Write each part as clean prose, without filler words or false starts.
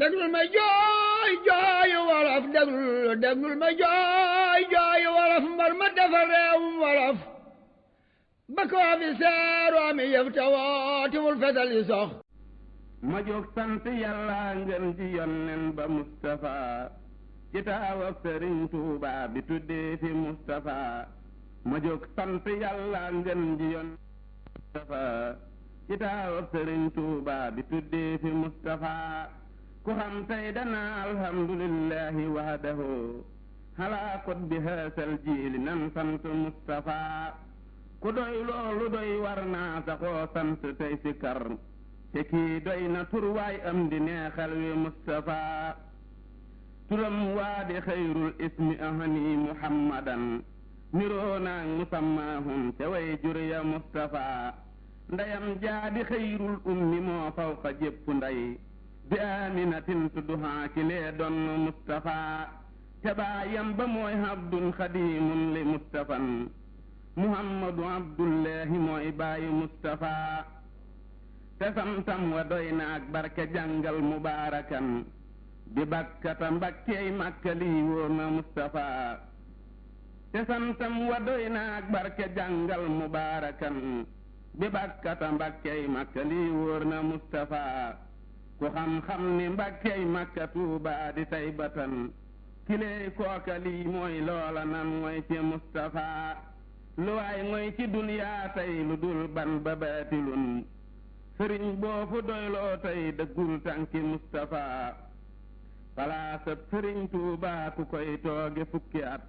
déglul ma jooy jooy wolof déglul ma jooy jooy wolof mbar ma defar réewum wolof ba ko fi seeroo mi yëf te wootiwul fetal yi sox ma jóg sant yàlla ngeen ji yonnen ba Mustafa ci taawab Sëriñ Tuuba bi tuddee fi Mustafa ma jóg sant yàlla ngeen ji yonnen Mustafa ci taawab Sëriñ Tuuba bi tuddee fi Mustafa ku xam tey dana alhamdulillahi wahdahu halaa kot bi haasal jiili nan sant Mustafa ku doy loolu doy war naa saxoo sant tey si kar te kii doy na tur waay am di neexal wi Mustafa turam waa di xayrul ismi ahani muhammadan niroo naag musammaahum te way jur ya Mustafa ndeyam jaa di xayrul ummi moo fawqa jépp ndey bi aminatin tudduhaa ki lee doon Mustafa te baayam ba mooy abdun xadimun li Mustafan muhammadu abdullahi mooy baayu Mustafa te santam wa doy na ak barke jàngal mubaarakan bi bakkata mbakkeey makka lii wóor na Mustafa te santam wa doy na ak barke jàngal mubaarakan bi bakkata mbakkeey makka lii wóor na Mustafa ku xam-xam ni mbakkeey makka tuuba di tay batan kilee kooka lii mooy loola nan mooy ci Mustafa lu waay mooy ci duniyaa tey lu dul ban ba baatilun sëriñ boofu doyloo tey dëggul tànki Mustafa palaasab sëriñ Tuuba ku koy tooge fukki at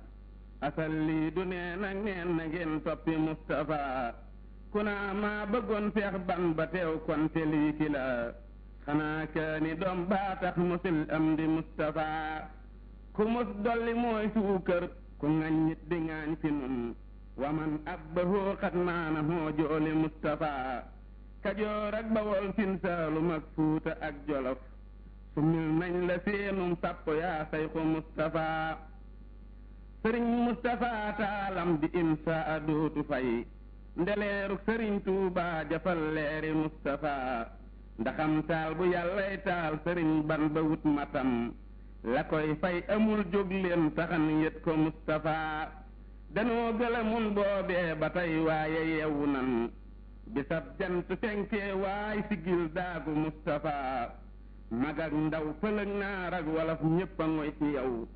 asal lii du neen ak neen na ngeen toppi Mustafa ku naa maa bëggoon Seex ban ba teew kon te lii ki la xanaa kaani doom baa tax musil am di Mustafa ku mus dolli mooy suukër ku ŋaññit di ŋaañ fi nun waman abbahu xat maana hoo jooli Mustafa Kajoor ak Bawol Siin Saalum ak Fuuta ak Jolof sumil nañ la seenum sàpp yaa sayxu Mustafa sëriñ Mustafa taalam di imsa a dootu fay ndeleeru sëriñ Tuuba jafal leeri Mustafa ndaxam taal bu yàllay taal sëriñ ban ba wut matam la koy fay amul jóg leen taxan yët ko Mustafa danoo gëlamun boobee ba tey waaye yewu nan bisab jant fenkee waay sigil daagu Mustafa mag ak ndaw pëlëg naar ak wolof ñépp a ngoy ci yow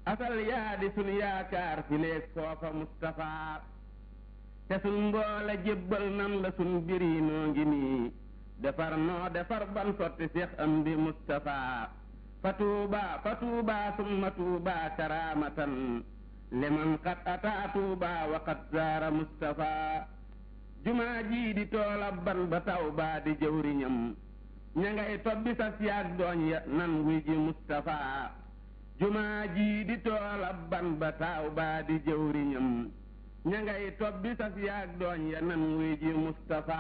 asal yaa di sun yaakaar fi leeg foofa Mustafa te sun mboole jébbal nan la sun biri noo ngi nii defar noo defar ban sotti Seex Amdi Mustafa fa tuuba summa tuuba karaamatan liman qad ataa tuuba wa qad zaara Mustafa jumaa jii di toolab ban ba taw baa di jëwriñam ña ngay tobbi sas yaag dooñ ya nan wuy ji Mustafa jumaa jii di toolab ban ba taw baa di jëwriñam ña ngay tobbi sas yaag dooñ ya nan wuy ji Mustafa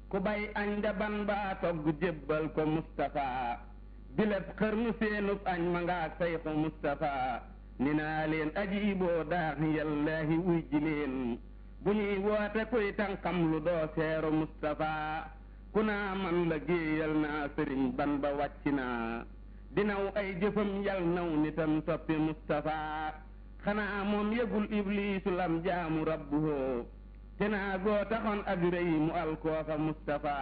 ku bay añ nga ban baa togg jébbal ko Mustafa bileb xër nu seenub añ ma ngaak sayxu Mustafa ni naa leen ajiiboo daax yallaahi wuy ji leen bu ñuy woote kuy tànqam lu doo seeru Mustafa ku naa man la géeyal naa sëriñ ban ba wàcc naa dinaw ay jëfam yal naw nitam toppi Mustafa xanaa moom yëgul ibliisu lam jaamu rabbuhoo te naa goo taxoon ak rëy mu alkoofa Mustafa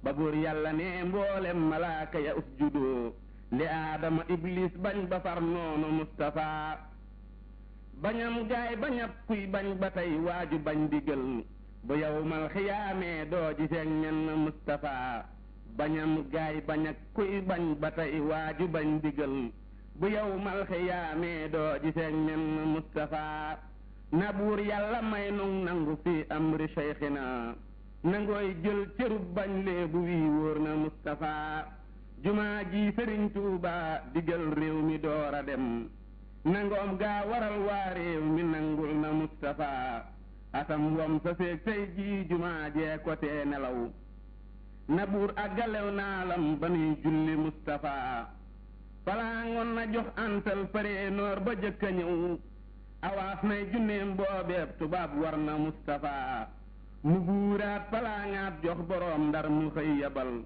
ba buur yàlla ne mboolem malaaka ya usjudoo li aadama iblis bañ ba far noonu Mustafa bañam gaay bañab kuy bañ ba tey waaju bañ digal bu yawmal xiyaamee doo giseeg ñenn Mustafa bañam gaay bañak kuy bañ ba tey waaju bañ digal bu yawmal xiyaamee doo giseeg ñenn Mustafa na buur yàlla may nun nangu fi amri seyxina nangooy jël cërub bañ lee bu wii wóor na Mustafa jumaa ji Sëriñ Tuuba digal réew mi door a dem nangoom gaa waral waa réew mi nangul na Mustafa atam wom sa seeg tey jii jumaa jee ko tee nelaw na buur àggalew naalam ba nuy julli Mustafa falaa ngoon na jox antal pare noor ba jëkka ñëw awaas nay junneem boobeeb tubaab war na Mustafa mu buuraat falaa ngaat jox boroom Ndar mu xëy yabal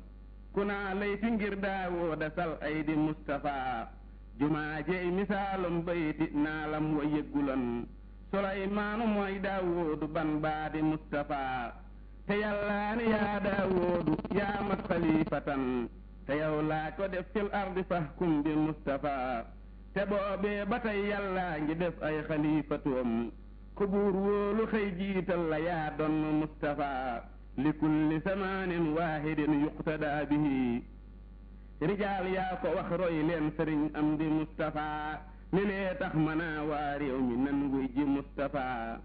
ku naa lay fi ngir daawooda sal ay di Mustafa jumaa jeey misaalum bayti naalam wa yëgguloon Sulaymaanu mooy daawoodu ban baadi Mustafa te yàllaani yaa daawoodu yaa mat xalifatan te yow laa ko def fil ardi fahkum bi Mustafa te boobee ba tey yàllaa ngi def ay xalifatoom ku buur wóolu xëy jiital la yaa doon Mustafa li kulli samaanin waahidin yuqtadaa bihi rijaal yaa ko wax roy leen sëriñ am di Mustafa li lee tax manaa waa réew mi nan wuy ji Mustafa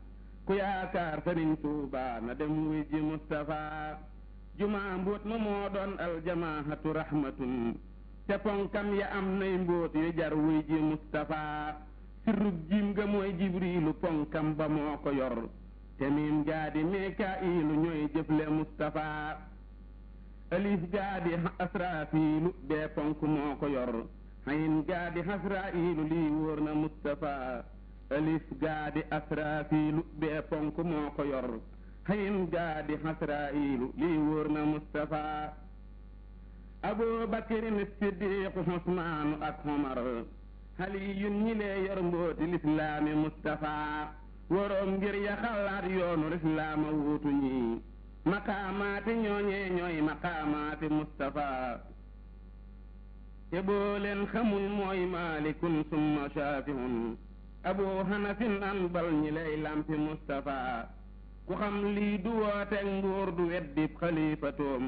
ku yaakaar sëriñ Tuuba na dem wuy ji Mustafa jumaa mbóot ma moo doon aljamaahatu rahmatun te ponkam ya am nay mbóot yu jar wuy ji Mustafa sirrub jiim ga mooy jibriilu ponkam ba moo ko yor te miim gaadi mikaa'ilu ñooy jëfle Mustafa alif gaadi asraafiilu bee ponk moo ko yor hayin gaadi hasraa'ilu lii wóor na Mustafa alif gaadi asraafiilu bee ponk moo ko yor hayin gaadi hasraa'ilu lii wóor na Mustafa Abu Bakrin Siddiiqu Usmaanu ak Umar Aliyun ñi lee yor mbooti lislaami Mustafa woroom ngir ya xalaat yoonu lislaama wuutu ñi maqaamaati ñooñee ñooy maqaamaati Mustafa te boo leen xamul mooy maalikun summa shaafihun abu hanafin anbal ñi lay lampi Mustafa ku xam lii du wooteeg nguur du weddib xalifatoom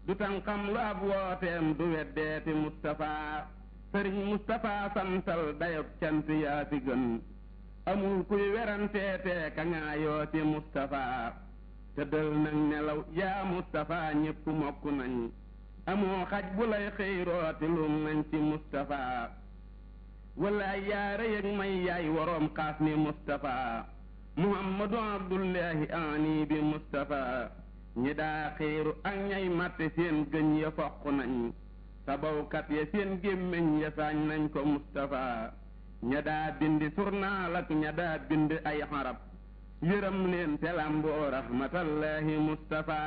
du tànqam lu ab wooteem du weddeeti Mustafa sëriñ Mustafa santal dayob cant yaa fi gën amul kuy weranteete ka ngaayoo ci Mustafa tëddal nag nelaw yaa Mustafa ñépp mokk nañ amoo xaj bu lay xëyrooti lum nañ ci Mustafa wallaay yaa rëy ak may yaay woroom xaas ni Mustafa Muhammadu Abdullahi ani bi Mustafa ñi daa xiiru ak ñay matte seen gëñ ya foq nañ sabawkat ya seen gémmiñ ya saañ nañ ko Mustafa ña daa bindi surnaal ak ña daa bind ay xarab yërëm leen te lamboo rahmatallahi Mustafa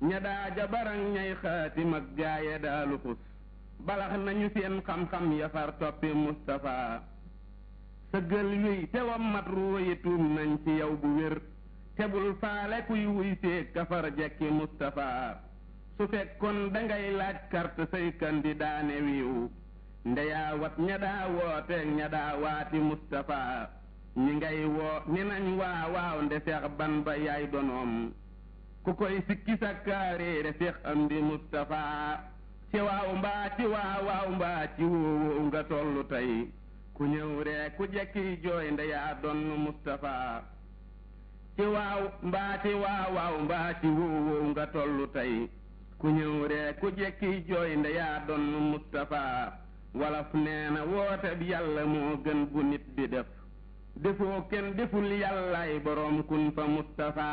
ña daa jabarang ñay xaatim ak gaaye daa luxus balax nañu seen xam-xam ya far toppi Mustafa sëggal yuy te wammat ruuyi tuum nañ ci yow bu wér tebul faale kuy wuy seeg kafar jekki Mustafa su fekkoon dangay laaj carte say candidat ne wiiw ndeyaa wat ña daa wooteeg ña daa waati Mustafa ñi ngay woo ni nañ waaw nde Seex Bamba yaay donoom ku koy sikki sakkaareere Seex Amdi Mustafa ci waaw mbaa ci waaw mbaa ci wóowóow nga tollu tey ku ñëw ree ku jekki jooy ndeyaa donn Mustafa ci waaw mbaa ci waaw mbaa ci wóowóow nga tollu tey ku ñëw ree ku jekki jooy ndeyaa donn Mustafa walaf nee na woote bi yàlla moo gën bu nit di def defoo kenn deful yàllaay boroom kun fa Mustafa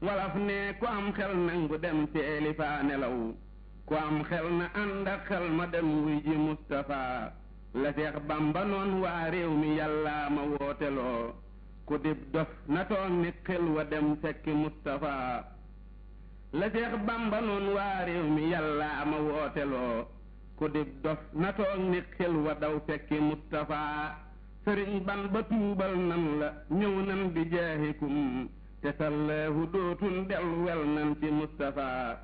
walaf ne ku am xel nangu dem teeli faa nelaw ku am xel na ànd ak xel ma dem wuy ji Mustafa la Seex Bamba noon waa réew mi yàllaa ma wooteloo ku dib dof na toog ni xel wa dem fekki Mustafa la Seex Bamba noon waa réew mi yàllaa ma wooteloo ku dib dof na toog ni xel wa daw fekki Mustafa sëriñ ban ba tuubal nan la ñëw nan bi jaahikum te sallahu dootun del wel nan ci Mustafa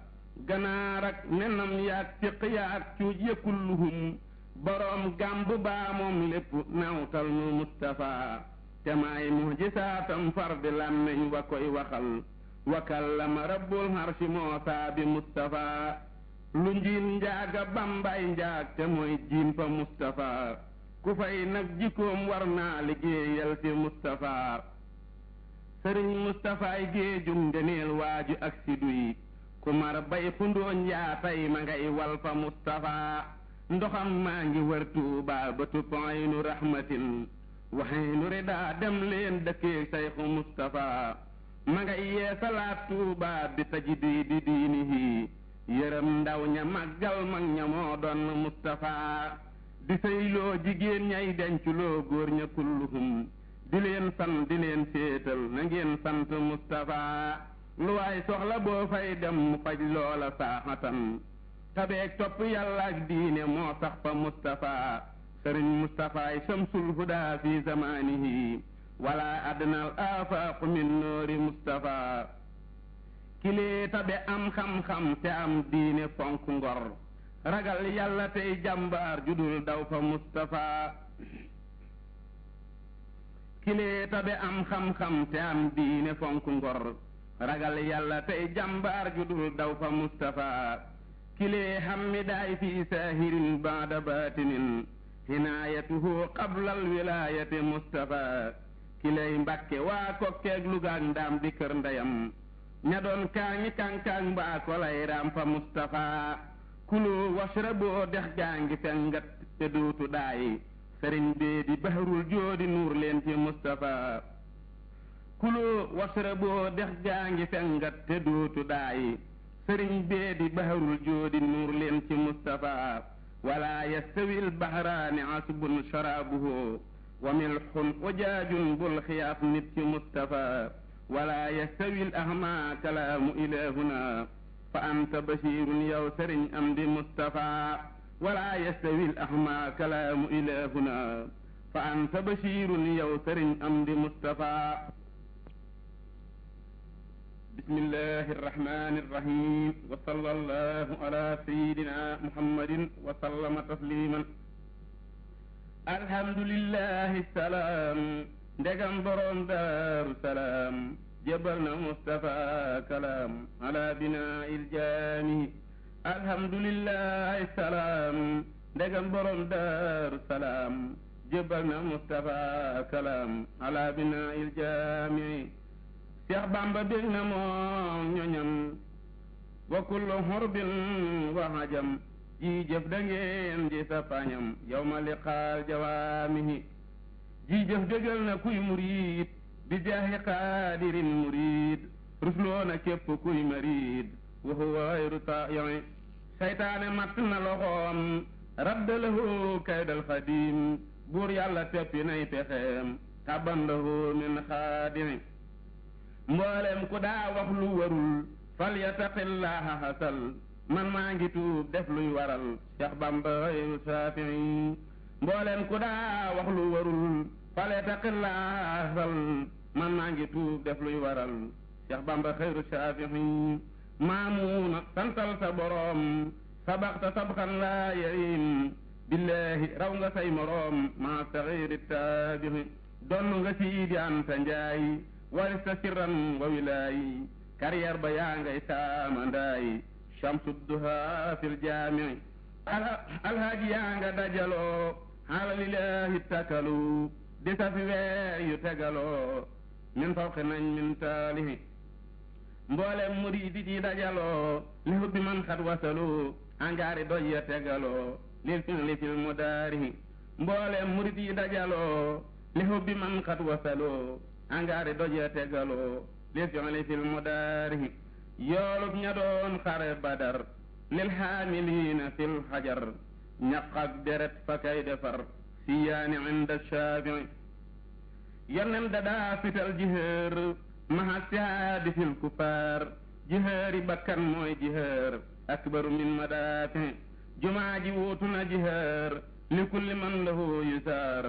ganaar ak nenam yaag tiq yaag cuuj yëkkulluhum boroom gàmb baa moom lépp nawtal nu Mustafa te maay muhjisaatam far di làmmeñ wa koy waxal wa kallama rabbul harshi Muusaa bi Mustafa lu njiin njaaga bambay njaag te mooy jiin fa Mustafa ku fay nag jikkoom war naa liggéeyal ci Mustafa sëriñ Mustafaay géejum ndeneel waaju ak si duy ku mar bay xundooñ yaa tay ma ngay wal fa Mustafa ndoxam maa ngi wër Tuubaa ba tupaynu rahmatin waxaynu ridaa dem leen dëkkee sayxu Mustafa ma ngay yeesalaat Tuubaa bi tajdiidi diinihi yërëm ndaw ña màggal mag ña moo doon Mustafa di sëyloo jigéen ñay denculoo góor ña kulluhum di leen san di leen féetal na ngeen sant Mustafa lu waay soxla boo fay dem mu faj loola saaxatan tabeek topp yàlla ak diine moo sax fa Mustafa sëriñ Mustafaay shamsul huda fi zamanihi wala adnal afaqu min noori Mustafa kilee tabe am xam-xam te am diine fonk ngor ragal yàlla tey jàmbaar judul daw fa Mustafa kilee tabe am xam-xam te am diine fonk ngor ragal yàlla tey jàmbaar judul daw fa Mustafa kilee hammi daay fi saahirin baada baatinin hinaayatuhu qablal wilaayati Mustafa kiley Mbàkke waa kokkeeg Lugaak Ndaam di kër ndeyam ña doon kaañi kànkaang mbaa ko lay raam fa Mustafa kulu washraboo dex gaa ngi fengat te duutu daay sëriñ bee di bahrul joodi nuur leen ci Mustafa kulu washraboo dex gaa ngi fengat te duutu daay sëriñ bee di bahrul joodi nuur leen ci Mustafa wala yastawil bahraani asbun sharabuhu wa milxun ujaajun bul xiyaaf nit ci Mustafa wala yastawil ahma kalaamu ilahuna fa anta bashirun yow sëriñ am di Mustafa wala yastawil ahma kalaamu ilahuna fa anta bashirun yow sëriñ am di Mustafa bismillahi irrahmani irrahim wa sallallahu ala sayidina muhammadin wa sallama tasliman alhamdulillahi salaam ndegam borom daaru salaam jébal na Mustafa kalaam ala binaa il jaami alhamdulillahi salaam ndegam borom daaru salaam jébal na Mustafa kalaam ala binaa il jaami Seex Bamba bég na moom ñoñam wa kullu hurbin wa hajam ji jëf da ngeen ji sa pañam yawma liqaal jawaamihi ji jëf bégal na kuy muriid bi jaahi qaadirin muriid rusloo na képp kuy mariid wa huwa xayru taa'i'i saytaane matt na loxoom radda lahu kaydal xadiim buur yàlla teppi nay pexeem tabban lahu min xaadimi mboolem ku daa wax lu warul fal yattaqillaha hasal man maa ngi tuub def luy waral Seex Bamba xayru saafi'i mboolem ku daa wax lu warul fal yattaqillaha hasal man maa ngi tuub def luy waral Seex Bamba xayru saafi'i maamuuna santal sa boroom sabaxta sabxan laa yarim billaahi raw nga say moroom maa saxiiri taabixi donn nga Siidi Anta Njaay warista sirran wa wilaayi carrière ba yaa ngay saamandaay shamsu duha fil jaami'i alhaaji yaa nga dajaloo alalilahi takalu di safi weer yu tegaloo min fawqi nañ min taalihi mboolem muriidi di dajaloo li hubbi man xat wasalu angaari doj ya tegaloo lil fi'li fil mudaarihi mboolem muriidi yi dajaloo li hubbi man xat wasalu angaari doj ya tegaloo lil fi'li fil mudaarihi yoolub ña doon xare Badar lil haamiliina fil hajar ñaq ak deret fa kay defar siyaani inda shaafi'i yonen dadaa fital jiheer maha sihaadi fil kufaar jiheeri bakkan mooy jiheer akbaru min madaafi'i jumaa ji wuutu na jiheer li kulli man lahu yusaar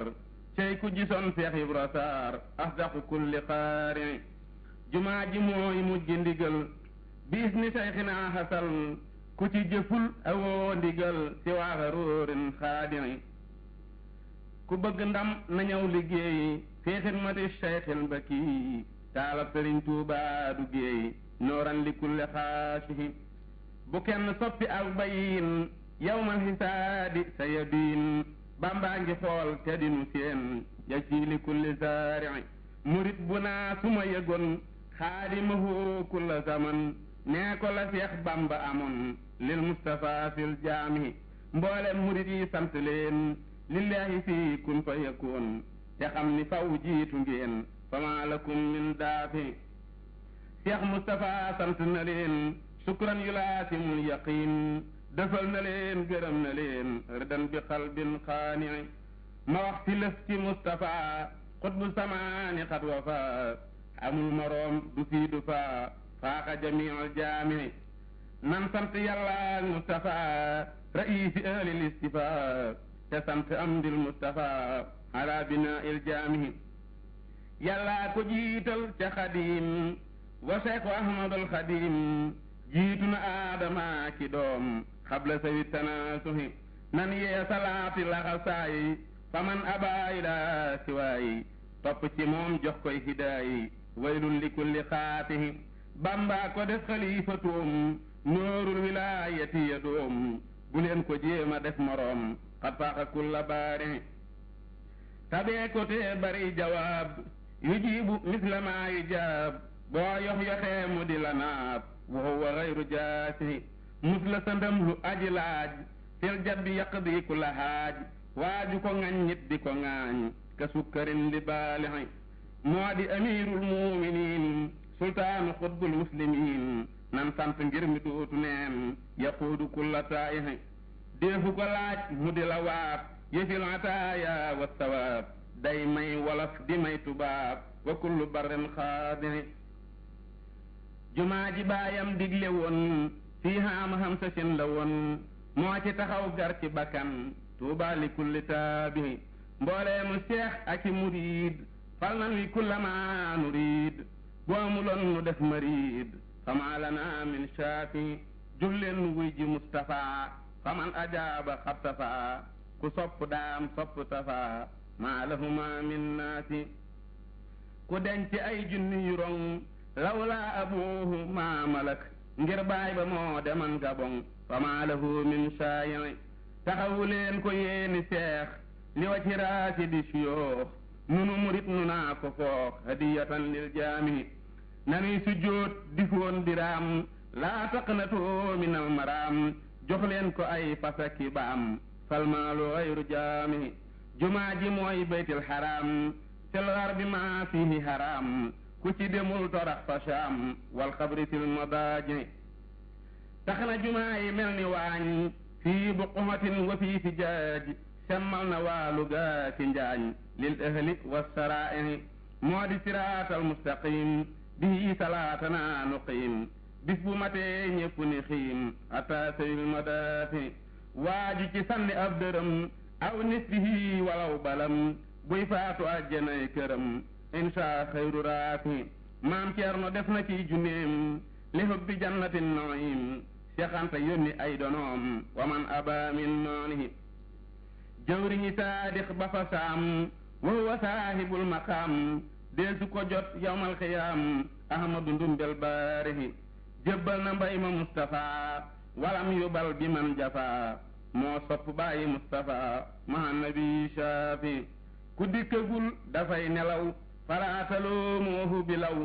cey ku gisoon Seex Ibra Saar asdaqu kulli qaari'i jumaa ji mooy mujj ndigal biis ni sayxinaa xasal ku ci jëful awoo ndigal si waaxa róorin xaadi'i ku bëgg ndam na ñëw liggéey fi xidmati Seyxil Baki taalab Sëriñ Tuubaa du géey nooran li kulli xaasihi bu kenn soppi aw bayin yawmal hisaadi sa yabiin Bambaa ngi xool te dinu seen ya ci li kulli zaari'i murit bu naa suma yëgoon xaadimahu kulla zaman nee ko la Seex Bamba amoon lil Mustafa fil jaami mboolem murit yi sant leen lillahi fii kun fa yakun te xam ni faw jiitu ngeen fama lakum min daafi Seex Mustafa sant na leen sukran yulaasimul yaqiin defal na leen gërëm na leen ridan bi qalbin xaani'i ma wax ci lëf ci Mustafa xutbu samaani xat wafa amul moroom du fii du faa faaxa jamiul jaami nan sant yàlla ak Mustafa raisi ahlil istifa te sant amdil Mustafa ala bina il jaamihi yàlla ko jiital ca xadim wa Seex Ahmadul Xadim jiitu na aadama ki doom xabla sawi tanaasuhi nan yee salaati laxasaay faman abaa ilaa siwaay topp ci moom jox koy hidaay waylun li kulli xaatihi Bamba ko def xalifatoom noorul wilaayati ya doom bu leen ko jéema def moroom xat faaxa kulla baari tabee ko tee bari jawaab yujibu misla maa yujaab boo yox yoxee mu di la naab wa huwa gayru jaasihi mus la sandam lu aji laaj fil jabbi yaqdi kulla haaj waaju ko ŋañ nit di ko ŋaañ ka sukkarin li baalixi moo di amirul muminin sultaanu xutbul muslimin nan sant ngir mi dootu neen yaquudu kulla taayixi deefu ko laaj mu di la waab yëfil ataaya wa sawaab day may wolof di may tubaab wa kullu barrin xaadixi jumaa ji baayam digle woon fii haama hamsasin la woon moo ci taxaw gar ci bakkan tuuba li kulli taabihi mboolee mu seex ak i muriid fal nan wi kulla ma nuriid bu amuloon nu def mariid fama lana min shaafi julleen nu wuy ji Mustafa faman ajaaba xabtafa ku sopp daam sopp tafa maa lahuma min naasi ku denc ay junni yu rong lawla abuhu ma malak ngir baay ba moo deman gabong fama lahu min shaayi taxawu leen ko yéeni seex li wa ci raasi di siyoox nunu murit nu naa ko foox hadiyatan lil jaami nanuy sujjóot di foon diraam laa taqnatoo min al maraam jox leen ko ay fasaki baam falmaalu gayru jaami jumaa ji mooy baytil haram tel garbi ma fihi haram ku ci demul torax fa shaam wal xabri fil madaaji tax na jumaa yi mel ni waañ fii buqatin wa fii fijaaj semmal na waalu gaa ci njaañ lil ahli wassaraa'ihi moo di siraatal mustaqim bihi salaatana nuqiim bis bu matee ñépp ni xiim ata sayil madaafi waaju ci sànni ab dërëm aw nisbihi walaw balam buy faatu àjjanay këram insha xayru raafi maam Ceerno def na ci junneem li hubbi jannatin naim Seex Anta yónni ay donoom wa man aba min noonihi jawriñi saadix ba fa saam wa huwa saahibul maqaam deesu ko jot yawmal xiyaam ahmadu ndumbel baarihi jébbal na mbay ma Mustafa walam yubal bi man jafa moo sopp bàyyi Mustafa maha nabi shaafi ku dikkagul dafay nelaw faraataloo moohu bilaw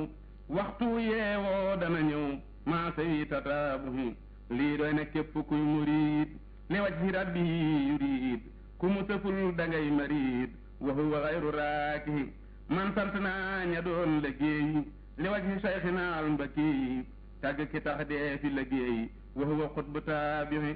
waxtu yeewoo dana ñëw maa sawi tataabuhi lii doy na képp kuy muriid li wajhi rabbi yuriid ku mu sëful dangay mariid wa huwa gayru raakihi man sant naa ña doon liggéey li wajhi sayxina al mbakki tàgg ki tax dee fi liggéey wa huwa xutbu taabihi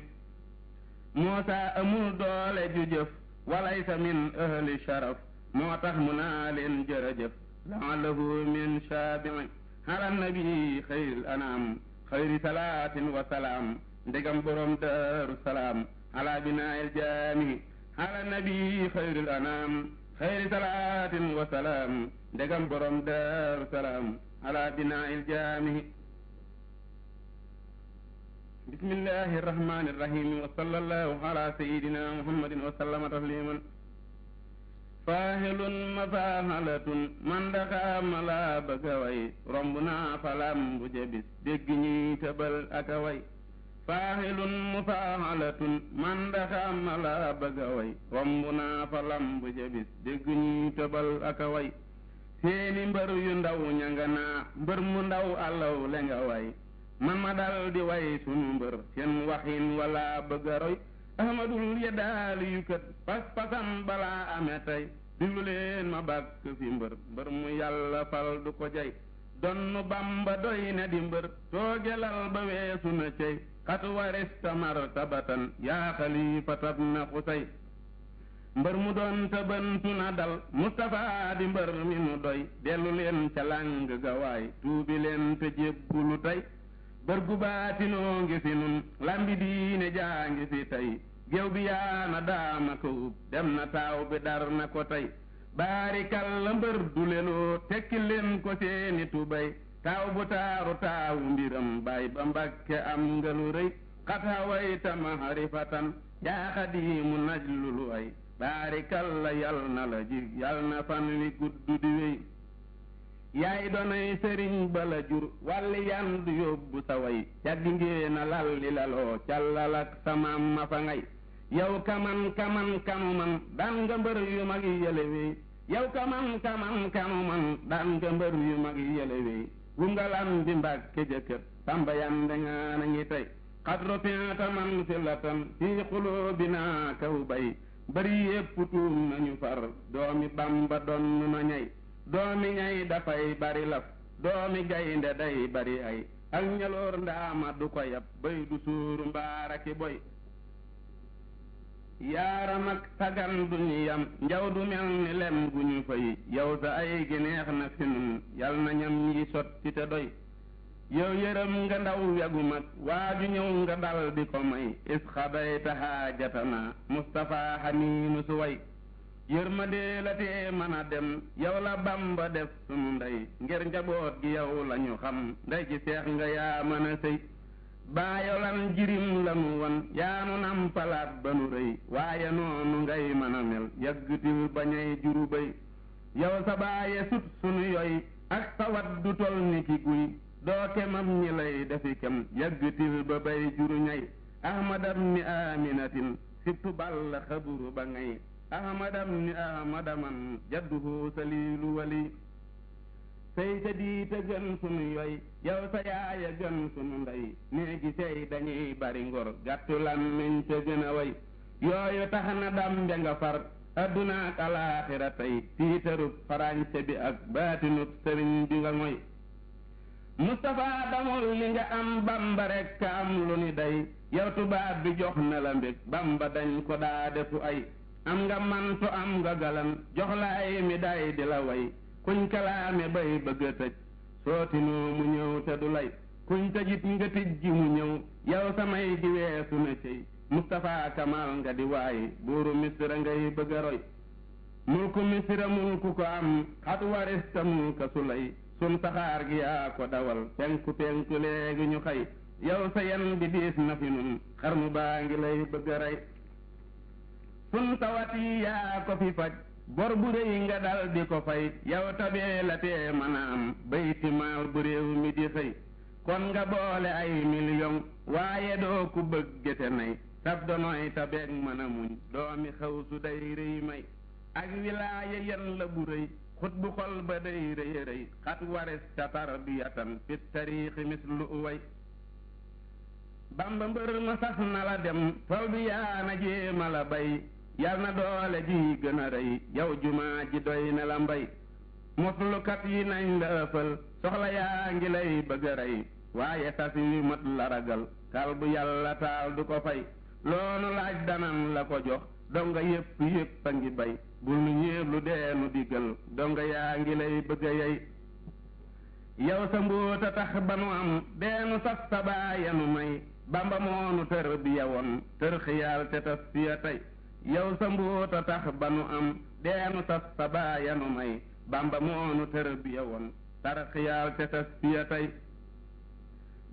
Muusa amul doole ju jëf walaysa min ahli sharaf moo tax mu naa leen jërëjëf la'allahu min shaabi'i ala nabi xayril anaam xayri salaatin wa salaam ndegam borom daaru salaam ala binaayil jaami ala nabi xayril anaam xayri salaatin wa salaam ndegam borom daaru salaam ala binaayil jaami bismillahi irrahmani irrahim wa sallallahu ala sayidina muhammadin wa sallama tasliman faahilun mafaahalatun man daxa mala bëgga way romb naa falam bu jabis dégg ñi tëbal aka way faahilun mufaahalatun man daxa mala bëgga way romb naa falam bu jabis dégg ñi tëbal aka way seeni mbër yu ndaw ña nga naa mbër mu ndaw àllaw le nga way man ma dal di way sunu mbër seen waxin wala bëgga roy ahmadul yeddaali yu kët pas-pasam balaa ame tey diglu leen ma bàkk fi mbër mbër mu yàlla fal du ko jay donnu Bamba doy na di mbër toogelal ba weesu na cey xat warista martabatan yaa xalifatab na xusay mbër mu doon tëbantu na dal Mustafa di mbër mi nu doy dellu leen ca làng gawaay tuubi leen te jébbulu tey bërgu baatinoo ngi fi nun lambi diine jaa ngi fi tey géew bi yaana daama ko ub dem na taaw bi dar na ko tey baarikalla mbër du leloo tekki leen ko seeni tubay taaw bu taaru taawu mbiram bay ba mbakke am nga lu rëy xat hawayta maharifatan yaa xadiimu najlulu ay baarikalla yal na la jig yal na fan wi guddu di wéy yaay doonay sëriñ bala jur walli yandu yóbbu sa way jaggi ngéena lalli laloo callalak samaam ma fa ngay yow kaman kanu man daan nga mbër yu mag yële wey yow kaman kanu man daan nga mbër yu mag yële wey wungalan di mbàkke jëkkër samba yande ngaana ngi tey xat ropiata man fi latan fii xulóobinaa kaw bay bari yépp tuum nañu far doomi bamba donn na ñay doomi ñay dafay bari laf doomi gaynde day bari ay ak ñaloor ndaama du ko yab bay du suuru mbaaraki boy yaaram ak sagan duñu yam njaw du mel ni lem gu ñu fay yow sa ay gi neex na fi nun yal na ñam yi sotti te doy yow yërëm nga ndaw yagu mag waaju ñëw nga dal di ko may is xadayta haajatana Mustafa Hamiinu su way yërmande la tee mën a dem yow la Bamba def sunu ndey ngir njaboot gi yow lañu xam ndey ci seex nga yaa mën a sëy baayolan jirim lanu won yaanu nampalaat ba nu rëy waaye noonu ngay mën a mel yàggtil bañay juru bay yow sa baaye sut sunu yoy ak sa wat du tol ni ki guy doo kemam ñi lay defi kem yàggtil ba bay juru ñay ahmadam ni aminatin sibtu balla xaburu ba ngay ahmadam ni ahmadaman jadduhu salilu wali sey sa diita gën sunu yoy yow sa yaaya gën sunu ndey néegi sey dañuy bari ngor gàttu lan miñ ca gën a way yooyu tax na dambe nga far adduna ak alaaxira tey tiitarub farañse bi ak baatinub sëriñ bi nga ngoy Mustafa damul li nga am Bamba rekk am lu ni day yow tubaab bi jox na la mbég Bamba dañ ko daa defu ay am nga mantu am nga galan jox la ay mi day di la way kuñ kalaame bay bëgg a tëj sootinoo mu ñëw te du lay kuñ tëjit nga tijji mu ñëw yow samay di weesu na cey Mustafa Kamal nga di waay buuru Misra ngay bëgg a roy mulku Misra mulku ko am xat warista mulka sulay sun saxaar gi yaa ko dawal penku léegi ñu xëy yow sa yen bi diis na fi nun xarnu baa ngi lay bëgg a rey sun tawat yi yaa ko fi faj bor bu rëy nga dal di ko fay yow tabee la tee mën a am bayti maal bu réew mi di xëy kon nga boole ay million waaye doo ku bëggete nay sab donoy tabeeg mën a muñ doomi xaw su day rëy may ak wilaaya yen la bu rëy xut bu xol ba day rëy rëy xat waris ta tarbiyatan fit tariixi mislu uway Bamba mbër ma sas na la dem tol bi yaa na jéema la bay yal na doole ji gën a rëy yow jumaa ji doy na la mbay moslukat yi nañ la ëppal soxla yaa ngi lay bëgg a rey waaye sas yu mat la ragal kal bu yàlla taal du ko fay loonu laaj danan la ko jox donga yépp a ngi bay bul nu ñeeblu deenu diggal donga yaa ngi lay bëgg a yey yow sa mbóota tax ba nu am deenu sas sa baayanu may Bamba moonu tër bi yawoon tër xiyaal te tas fiya tey yow sa mbóota tax ba nu am deenu sas sa baayanu may Bamba moonu tër bi yawoon tër xiyaal te tas fiya tey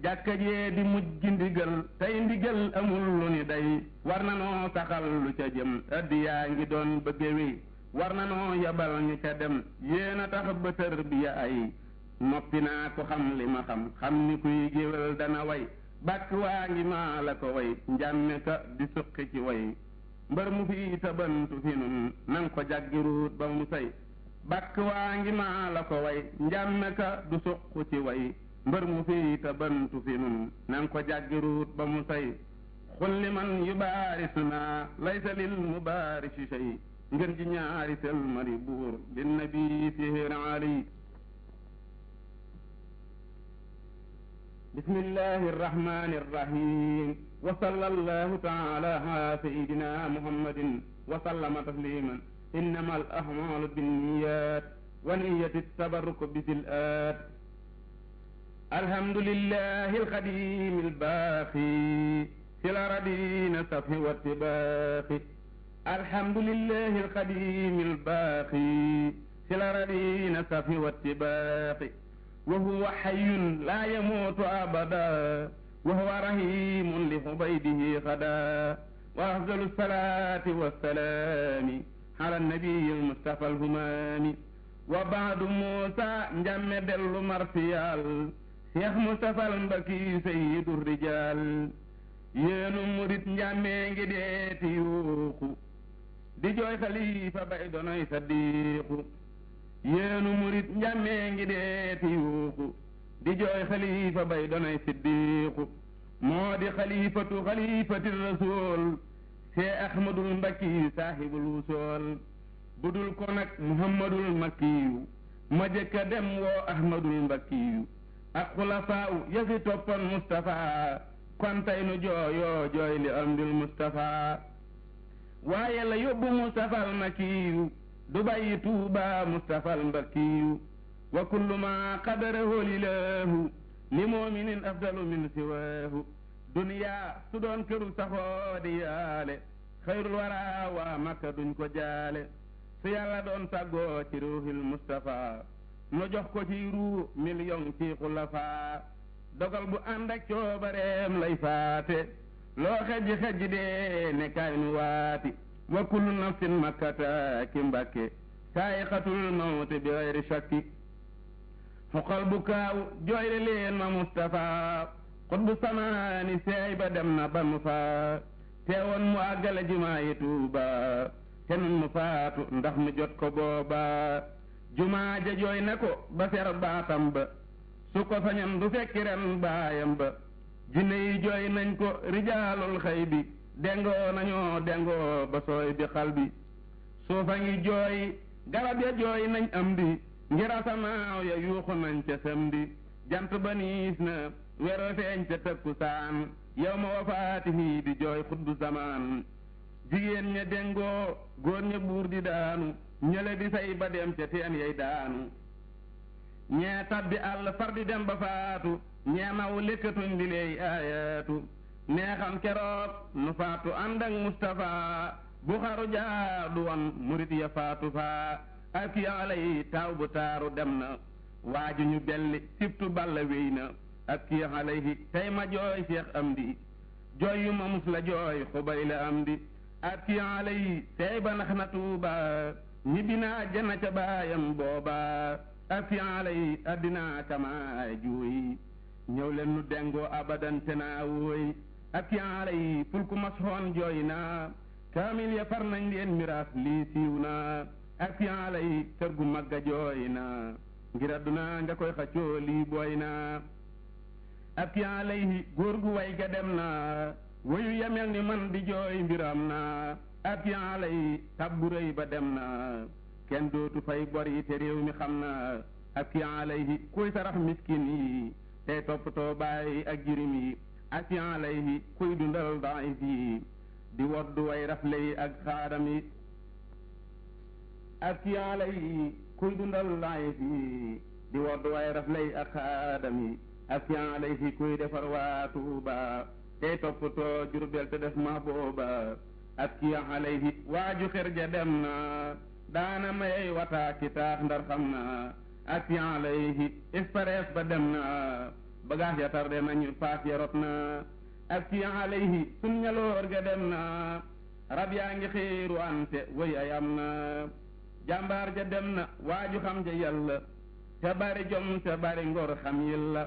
jàkka jee di mujj ndigal tey ndigal amul lu ni day war na noo saxal lu ca jëm addi yaa ngi doon bëgge wi war na noo yabal ñu ca dem yéena tax ba tër bi ya ay noppi naa ko xam li ma xam ni kuy géwél dana way bàkk waa ngi maa la ko way njàmme ka di suqi ci way mbër mu fi tabantu fi nun nang ko jaggiruut ba mu say bàkk waa ngi maa la ko way njàmme ka du suq ci way mbër mu fi tabantu fi nun nang ko jaggiruut ba mu say xulli man yubaarisuna laysa lil mubaarisi shay ngën ji ñaari sel mari buur bin nabi sihir ali بسم الله الرحمن الرحيم وصلى الله تعالى على سيدنا محمد وسلم تسليما إنما الأعمال بالنيات ونية التبرك بذي الآت alhamdulillahi alxadimi albaqi في الأراضين صفه واتباقي الحمد لله القديم الباقي في الأراضين صفه واتباقي وهو حي لا يموت أبدا وهو رحيم لعبيده غدا وأفضل الصلاة والسلام على النبي المصطفى الهمام وبعد موسى نجم دل مرسيال شيخ مصطفى المبكي سيد الرجال yéenu murit njàmmee ngi deeti yuuxu di jooy xalifa bay donoy sadiiqu yéenu murit njàmmee ngi deeti yuuxu di jooy xalifa bay donoy siddiiqu moo di xalifati rasul see ahmadul mbakki saahibul wusool budul ko nag muhammadul makkiyu ma jëkka dem woo ahmadul mbakkiyu ak xulafaa u yasi toppan mustafa kon tey nu jooyoo jooy li amdil Mustafa waaye la yóbbu Mustafa al makiyu du bàyyi Tuuba Mustafa al mbakiyu wa kullu ma qadarahu lilahu li muminin afdalu min siwaahu duniya su doon këru saxoo di yaale xayrul wara waa Makka duñ ko jaale su yàlla doon tàggoo ci ruuxil Mustafa nu jox ko ci ruu million ci xulafa dogal bu ànd ak coobareem lay faate loo xejji xejji dee ne kaay nu waati wa kullu nafsin makkata ki mbakke saayiqatul mawti bi gayri shakki xuqal bu kaaw jooyle leen ma Mustafa xutbu samaani seey ba dem na ba nu faa teewoon mu àggale jumaa yi Tuuba te nun mu faatu ndax mu jot ko booba jumaa ja jooy na ko ba ser baatam ba su ko sañam du fekki ren baayam ba jinne yi jooy nañ ko rijaalul xëy bi dengoo nañoo dengoo ba sooy bi xal bi suufa ngi jooy garab ya jooy nañ am di ngir asamaaw ya yuuxu nañ ca sam di jant ba niis na wero feeñ ca tëkku saan yow ma wafaatihi di jooy xutbu zamaan jigéen ña dengoo góor ña buur di daanu ñële di say ba dem ca teen yay daanu ñee tabbi àll far di dem ba faatu ñee maw lekkatuñ di leey aayaatu neexam keroog nu faatu ànd ak Mustafa bu xaru jaar du won murit ya faatu faa ak yàlla yi taaw bu taaru dem na waaju ñu belli sibtu balla wéy na ak kii alayhi tey ma jooy Cheikh Amdi jooy yu ma mus la jooy xubay la Amdi ak kii alayhi tey ba nax na Tuuba ñibbi naa jana ca baayam booba ak kii alayhi addinaa kamaay juuy ñëw leen nu dengoo abadan te naa wooy ak kii alayhi fulku masxoon jooy naa kaamil ya far nañ leen miraas lii siiw naa ak kii alayhi kër gu magga jooy naa ngir adduna nga koy xaccoo lii booy naa ak kii alayhi góor gu way ga dem naa wayu yamel ni man di jooy mbiram naa ak kii alayhi tabbu rëy ba dem naa kenn dootu fay bor yi te réew mi xam naa ak kii alayhi kuy sarax miskin yi tey toppatoo bàyyi ak jirim yi ak kii alayhi kuy dundal daif yi di woddu way rafle yi ak xaadam yi ak kii alayhi kuy dundal daif yi di woddu way rafle yi ak xaadam yi ak kii alayhi kuy defar waa Tuuba tey toppatoo Jurbel te def ma booba ak kii alayhi waaju xer ja dem na daana may wataa ki taax ndar xam na ak kii alayhi express ba dem na bagaas ya tarde nañu paas ya rot na ak kii alayhi sun ñaloor ga dem na rab yaa ngi xiiru ante way ay am na jàmbaar ja dem na waaju xam ja yàlla te bari jom te bari ngor xam yàlla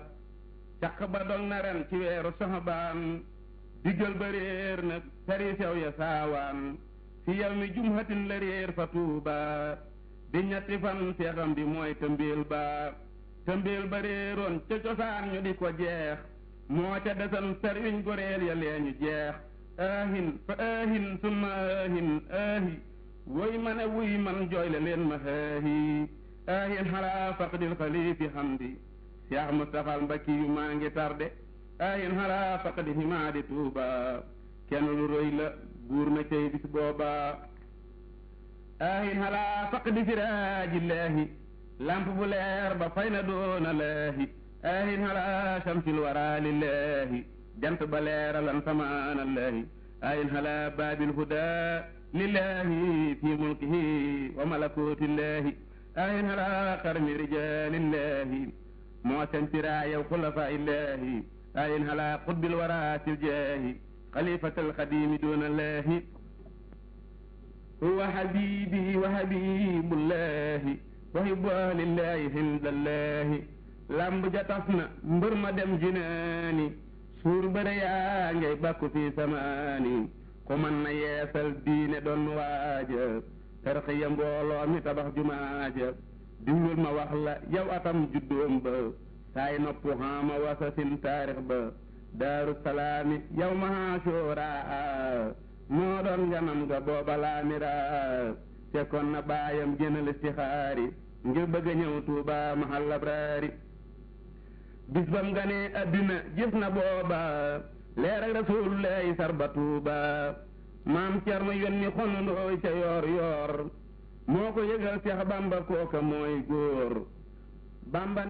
caq ba dog na ren ci weeru Saxbaan diggal ba réer na tari sew ya saawaan fi yow mi jumhatin la réer fa Tuuba di ñetti fan seexam di mooy tëmbiil ba réeroon ca cosaan ñu di ko jeex moo ca desan sarwiñ goreel ya leeñu jeex aahin fa aahin summa aahin aahi woy ma ne wuy man jooyle leen ma haahi aahin xalaa faqdil xaliifi hamdi Cheikh Moustapha Mbacke yu maa ngi tarde aahin xalaa faqdi himaadi Tuuba kenn lu rëy la buur na cey bis booba aahin xalaa faqdi siraajillaahi lamp bu leer ba fay na doona laahi ahin ala shamsil wara lillahi jant ba leeralan samaanallahi ayin hala baabil huda lillahi fi mulkihi wa malakutillahi ayin hala qarmi rijalillahi moo sempira yow xulafa illahi ayin hala qutbil waratil jaahi xalifatal xadimi dunallahi huwa habibi wa habibullahi wa hibbu ahlillahi hindallahi lamb ja tas na mbër ma dem jinaani suur bëre yaa ngay bàkku fi samaani ku mën na yeesal diine doon waaja tarxiya mbooloo mi tabax jumaaja diwlul ma wax la yow atam juddoom ba saay nopp xaama wasasin taarix ba daaru salaami yow ma haasura moo doon nganam ga booba laamira fekkoon na baayam génal istixaari ngir bëgg a ñëw tuuba mahal abraari bis bam nga ne addina gis na booba leer ak rasulullahi sarba tuuba maam Cerno yónni xonandooy ca yoor yoor moo ko yëgal Seex Bamba kooka mooy góor Bamba